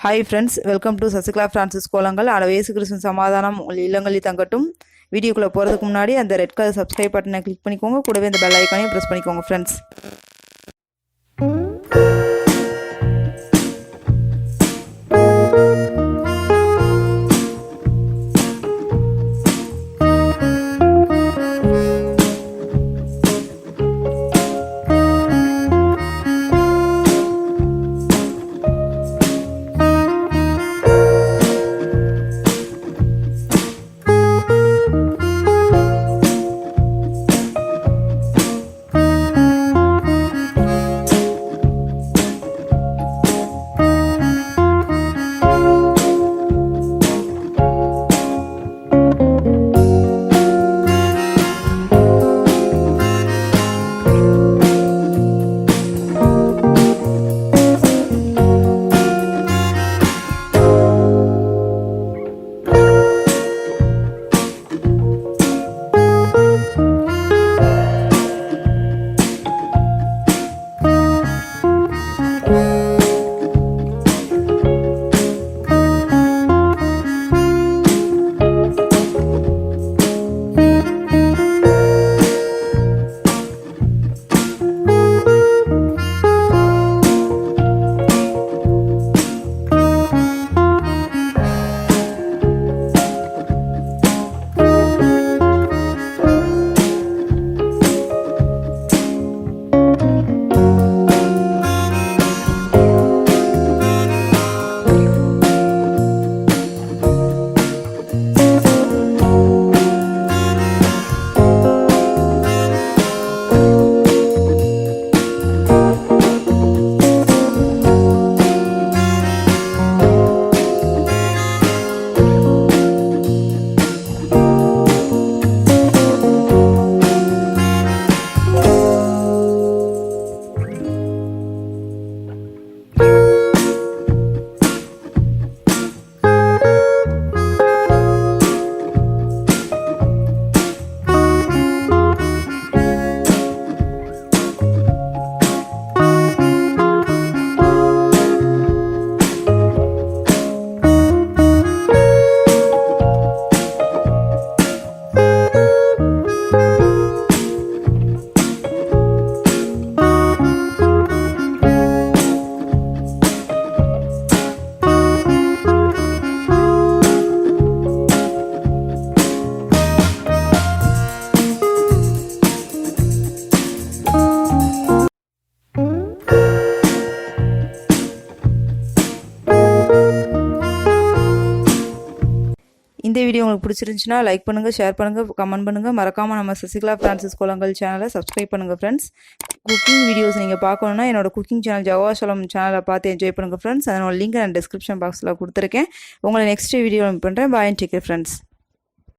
Hi friends, welcome to Sasikla Francis Kolangal. Ada Yesu Kristus சமாதானம் உங்கள் இல்லங்களில் தங்கட்டும். வீடியோக்குள்ள போறதுக்கு முன்னாடி அந்த ரெட் கலர் சப்ஸ்கிரைப் பட்டனை கிளிக் பண்ணிக்கோங்க. கூடவே இந்த பெல் ஐகானையும் பிரஸ் பண்ணிக்கோங்க friends. இந்த வீடியோ உங்களுக்கு பிடிச்சிருந்துச்சுன்னா லைக் பண்ணுங்க, ஷேர் பண்ணுங்க, கமெண்ட் பண்ணுங்க. மறக்காம நம்ம சசிகலா பிரான்சிஸ் கோலங்கள் சேனலை சப்ஸ்கிரைப் பண்ணுங்க ஃப்ரெண்ட்ஸ். குக்கிங் வீடியோஸ் நீங்க பார்க்கணும்னா என்னோட குக்கிங் சேனல் ஜவாசலம் சேனலை பார்த்து என்ஜாய் பண்ணுங்க ஃப்ரெண்ட்ஸ். அதனோட லிங்க் நான் டிஸ்கிரிப்ஷன் பாக்ஸில் கொடுத்துருக்கேன். உங்களை நெக்ஸ்ட் வீடியோ பண்றேன். பாய் அண்ட் டேக் கேர் ஃப்ரெண்ட்ஸ்.